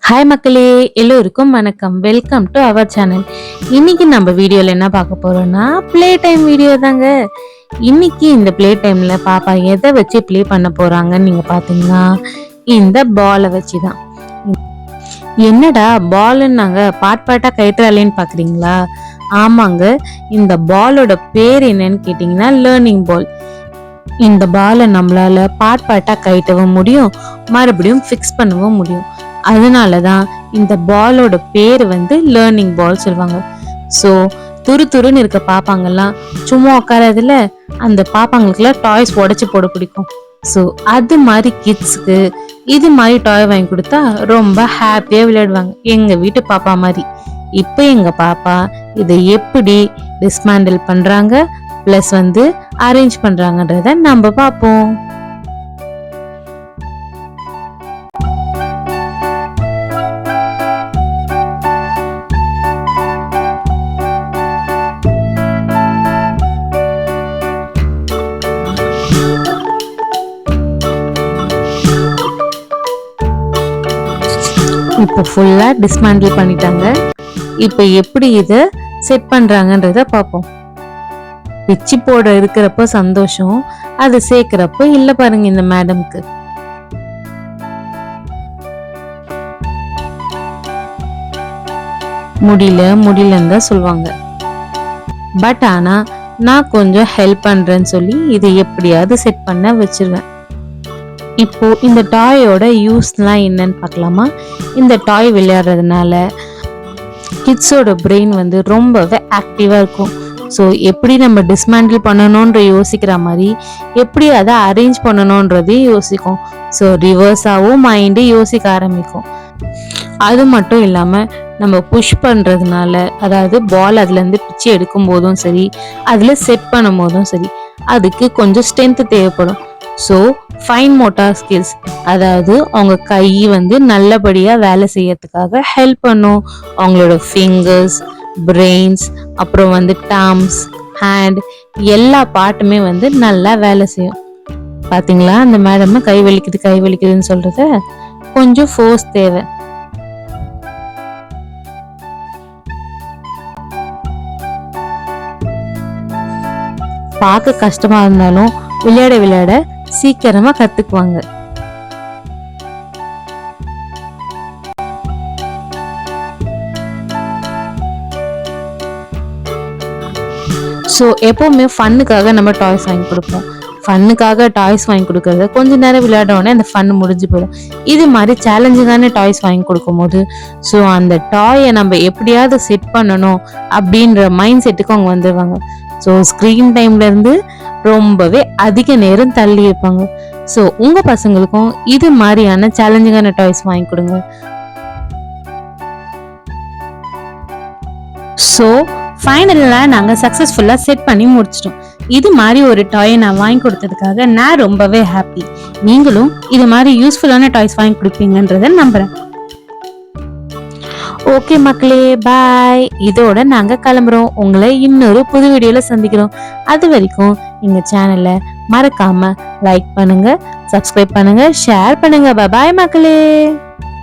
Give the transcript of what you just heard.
Hi மக்களே, எல்லோருக்கும் வணக்கம். Welcome to our channel. இன்னைக்கு நம்ம வீடியோல என்ன பார்க்க போறோம்னா ப்ளே டைம் வீடியோ தாங்க. இன்னைக்கு இந்த ப்ளே டைம்ல பாப்பா எதை வச்சு ப்ளே பண்ண போறாங்கன்னு நீங்க பாத்தீங்கன்னா இந்த பாலை வச்சுதான். என்னடா பால்னாங்க பாட்டா கயிற்றாலேன்னு பாக்குறீங்களா? ஆமாங்க, இந்த பாலோட பேர் என்னன்னு கேட்டீங்கன்னா லேர்னிங் பால். இந்த பாலை நம்மளால பாட்டா கயிட்டவும் முடியும், மறுபடியும் ஃபிக்ஸ் பண்ணவும் முடியும். அதனாலதான் இந்த பாலோட பேர் லேர்னிங் பால் சொல்லுவாங்க. ஸோ துருன்னு இருக்க பாப்பாங்கெல்லாம் சும்மா உட்காரதுல அந்த பாப்பாங்களுக்குலாம் டாய்ஸ் உடைச்சு போட பிடிக்கும். ஸோ அது மாதிரி கிட்ஸ்க்கு இது மாதிரி டாய் வாங்கி கொடுத்தா ரொம்ப ஹாப்பியா விளையாடுவாங்க, எங்க வீட்டு பாப்பா மாதிரி. இப்போ எங்க பாப்பா இதை எப்படி டிஸ்மேண்டில் பண்றாங்க பிளஸ் அரேஞ்ச் பண்றாங்கன்றத நம்ம பார்ப்போம். இப்போ ஃபுல்லா டிஸ்மேண்டில் பண்ணிட்டாங்க. இப்போ எப்படி இதை செட் பண்றாங்கன்றத பார்ப்போம். பிச்சி போட இருக்கிறப்ப சந்தோஷம், அதை சேர்க்கிறப்ப இல்ல பாருங்க இந்த மேடம்க்கு. முடியலன்னு தான் சொல்லுவாங்க. பட் ஆனா நான் கொஞ்சம் ஹெல்ப் பண்றேன்னு சொல்லி இதை எப்படியாவது செட் பண்ண வச்சிருவேன். இப்போ இந்த டாயோட யூஸ்லாம் என்னன்னு பார்க்கலாமா? இந்த டாய் விளையாடுறதுனால கிட்ஸோட பிரெயின் ரொம்பவே ஆக்டிவா இருக்கும். ஸோ எப்படி நம்ம டிஸ்மேண்டில் பண்ணணும்ன்ற யோசிக்கிற மாதிரி எப்படி அதை அரேஞ்ச் பண்ணணுன்றதையும் யோசிக்கும். ஸோ ரிவர்ஸாகவும் மைண்டு யோசிக்க ஆரம்பிக்கும். அது மட்டும் இல்லாமல் நம்ம புஷ் பண்ணுறதுனால, அதாவது பால் அதுலேருந்து பிச்சு எடுக்கும் போதும் சரி, அதில் செட் பண்ணும் போதும் சரி, அதுக்கு கொஞ்சம் ஸ்ட்ரென்த் தேவைப்படும். ஸோ ஃபைன் மோட்டார் ஸ்கில்ஸ், அதாவது அவங்க கை நல்லபடியாக வேலை செய்யறதுக்காக ஹெல்ப் பண்ணும். அவங்களோட ஃபிங்கர்ஸ், பிரெயின்ஸ், அப்புறம் டாம்ஸ், ஹேண்ட் எல்லா பார்ட்டுமே நல்லா வேலை செய்யும். பார்த்தீங்களா அந்த மேடம் கை வலிக்குதுன்னு சொல்றத? கொஞ்சம் ஃபோர்ஸ் தேவை. பார்க்க கஷ்டமா இருந்தாலும் விளையாட சீக்கிரமா கத்துக்குவாங்க. ஸோ எப்பவுமே ஃபன்னுக்காக நம்ம டாய்ஸ் வாங்கி கொடுப்போம். ஃபன்னுக்காக டாய்ஸ் வாங்கி கொடுக்கறது கொஞ்ச நேரம் விளையாடவுடனே அந்த ஃபன் முடிஞ்சு போயிடும். இது மாதிரி சேலஞ்சிங்கான டாய்ஸ் வாங்கி கொடுக்கும் போது ஸோ அந்த டாயை நம்ம எப்படியாவது செட் பண்ணணும் அப்படின்ற மைண்ட் செட்டுக்கு அவங்க வந்துடுவாங்க. ஸோ ஸ்க்ரீன் டைம்ல இருந்து ரொம்பவே அதிக நேரம் தள்ளி இருப்பாங்க. ஸோ உங்க பசங்களுக்கும் இது மாதிரியான சேலஞ்சிங்கான டாய்ஸ் வாங்கி கொடுங்க. ஸோ ஃபைனலாக நாங்கள் சக்ஸஸ்ஃபுல்லாக செட் பண்ணி முடிச்சிட்டோம். இது மாதிரி ஒரு டாயை நான் வாங்கி கொடுத்ததுக்காக நான் ரொம்பவே ஹாப்பி. நீங்களும் இது மாதிரி யூஸ்ஃபுல்லான டாய்ஸ் வாங்கி கொடுப்பீங்கன்றத நம்புறேன். ஓகே மக்களே, பாய். இதோட நாங்க கிளம்புறோம். உங்களை இன்னொரு புது வீடியோல சந்திக்கிறோம். அது வரைக்கும் எங்க சேனலை மறக்காம லைக் பண்ணுங்க, சப்ஸ்கிரைப் பண்ணுங்க, ஷேர் பண்ணுங்க. பாய் மக்களே.